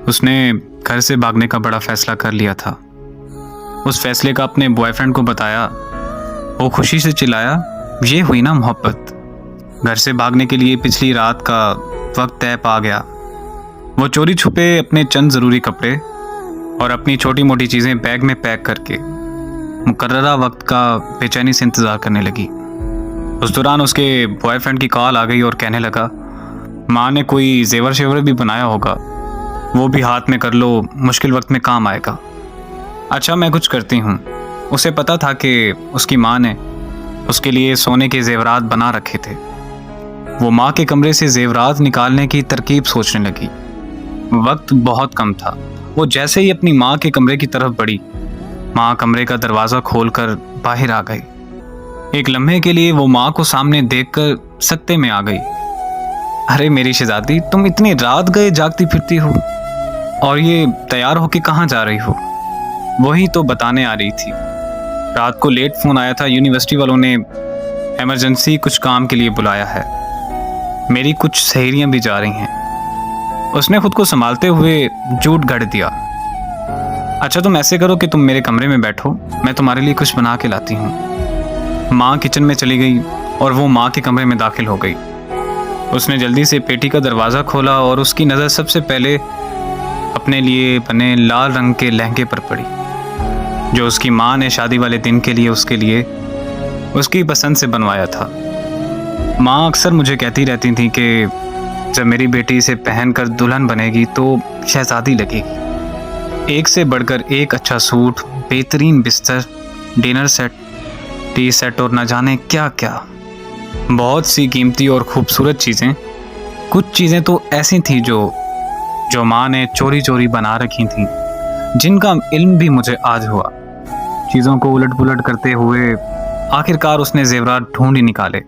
اس نے گھر سے بھاگنے کا بڑا فیصلہ کر لیا تھا۔ اس فیصلے کا اپنے بوائے فرینڈ کو بتایا۔ وہ خوشی سے چلایا، یہ ہوئی نا محبت۔ گھر سے بھاگنے کے لیے پچھلی رات کا وقت طے پا گیا۔ وہ چوری چھپے اپنے چند ضروری کپڑے اور اپنی چھوٹی موٹی چیزیں بیگ میں پیک کر کے مقررہ وقت کا بے چینی سے انتظار کرنے لگی۔ اس دوران اس کے بوائے فرینڈ کی کال آ گئی اور کہنے لگا، ماں نے کوئی زیور شیور بھی بنایا ہوگا، وہ بھی ہاتھ میں کر لو، مشکل وقت میں کام آئے گا۔ اچھا میں کچھ کرتی ہوں۔ اسے پتا تھا کہ اس کی ماں نے اس کے لیے سونے کے زیورات بنا رکھے تھے۔ وہ ماں کے کمرے سے زیورات نکالنے کی ترکیب سوچنے لگی۔ وقت بہت کم تھا۔ وہ جیسے ہی اپنی ماں کے کمرے کی طرف بڑھی، ماں کمرے کا دروازہ کھول کر باہر آ گئی۔ ایک لمحے کے لیے وہ ماں کو سامنے دیکھ کر سکتے میں آ گئی۔ ارے میری شہزادی، تم اتنی رات گئے جاگتی پھرتی ہو، اور یہ تیار ہو کے کہاں جا رہی ہو؟ وہی تو بتانے آ رہی تھی، رات کو لیٹ فون آیا تھا، یونیورسٹی والوں نے ایمرجنسی کچھ کام کے لیے بلایا ہے، میری کچھ سہیلیاں بھی جا رہی ہیں۔ اس نے خود کو سنبھالتے ہوئے جھوٹ گھڑ دیا۔ اچھا تم ایسے کرو کہ تم میرے کمرے میں بیٹھو، میں تمہارے لیے کچھ بنا کے لاتی ہوں۔ ماں کچن میں چلی گئی اور وہ ماں کے کمرے میں داخل ہو گئی۔ اس نے جلدی سے پیٹی کا دروازہ کھولا اور اس کی نظر سب سے پہلے اپنے لیے بنے لال رنگ کے لہنگے پر پڑی، جو اس کی ماں نے شادی والے دن کے لیے اس کی پسند سے بنوایا تھا۔ ماں اکثر مجھے کہتی رہتی تھیں کہ جب میری بیٹی اسے پہن کر دلہن بنے گی تو شہزادی لگے گی۔ ایک سے بڑھ کر ایک اچھا سوٹ، بہترین بستر، ڈنر سیٹ، ٹی سیٹ اور نہ جانے کیا کیا، بہت سی قیمتی اور خوبصورت چیزیں۔ کچھ چیزیں تو ایسی تھیں جو ماں نے چوری چوری بنا رکھی تھیں، جن کا علم بھی مجھے آج ہوا۔ چیزوں کو الٹ پلٹ کرتے ہوئے آخرکار اس نے زیورات ڈھونڈ ہی نکالے،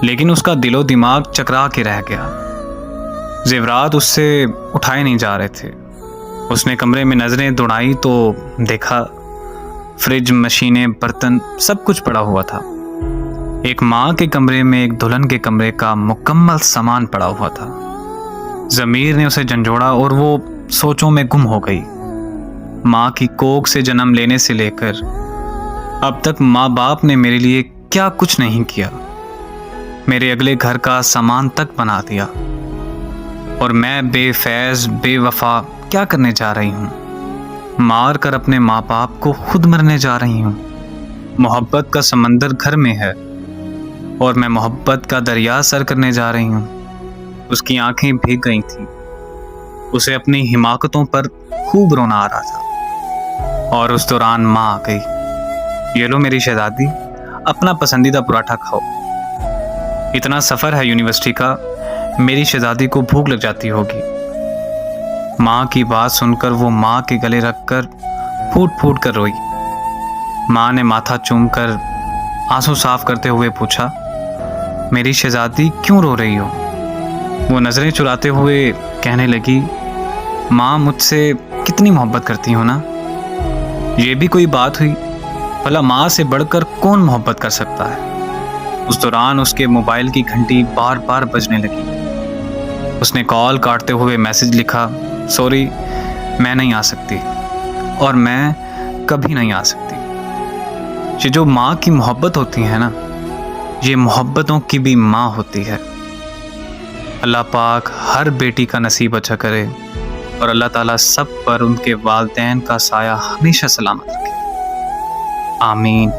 لیکن اس کا دل و دماغ چکرا کے رہ گیا۔ زیورات اس سے اٹھائے نہیں جا رہے تھے۔ اس نے کمرے میں نظریں دوڑائی تو دیکھا فریج، مشینیں، برتن، سب کچھ پڑا ہوا تھا۔ ایک ماں کے کمرے میں ایک دلہن کے کمرے کا مکمل سامان پڑا ہوا تھا۔ ضمیر نے اسے جھنجھوڑا اور وہ سوچوں میں گم ہو گئی۔ ماں کی کوکھ سے جنم لینے سے لے کر اب تک ماں باپ نے میرے لیے کیا کچھ نہیں کیا، میرے اگلے گھر کا سامان تک بنا دیا، اور میں بے فیض بے وفا کیا کرنے جا رہی ہوں؟ مار کر اپنے ماں باپ کو خود مرنے جا رہی ہوں۔ محبت کا سمندر گھر میں ہے اور میں محبت کا دریا سر کرنے جا رہی ہوں۔ اس کی آنکھیں بھیگ گئی تھیں، اسے اپنی حماقتوں پر خوب رونا آ رہا تھا، اور اس دوران ماں آ گئی۔ یہ لو میری شہزادی، اپنا پسندیدہ پراٹھا کھاؤ، اتنا سفر ہے یونیورسٹی کا، میری شہزادی کو بھوک لگ جاتی ہوگی۔ ماں کی بات سن کر وہ ماں کے گلے رکھ کر پھوٹ پھوٹ کر روئی۔ ماں نے ماتھا چوم کر آنسو صاف کرتے ہوئے پوچھا، میری شہزادی کیوں رو رہی ہو؟ وہ نظریں چراتے ہوئے کہنے لگی، ماں مجھ سے کتنی محبت کرتی ہو نا۔ یہ بھی کوئی بات ہوئی؟ بھلا ماں سے بڑھ کر کون محبت کر سکتا ہے؟ اس دوران اس کے موبائل کی گھنٹی بار بار بجنے لگی۔ اس نے کال کاٹتے ہوئے میسج لکھا، سوری میں نہیں آ سکتی، اور میں کبھی نہیں آ سکتی۔ یہ جو ماں کی محبت ہوتی ہے نا، یہ محبتوں کی بھی ماں ہوتی ہے۔ اللہ پاک ہر بیٹی کا نصیب اچھا کرے، اور اللہ تعالیٰ سب پر ان کے والدین کا سایہ ہمیشہ سلامت رکھے، آمین۔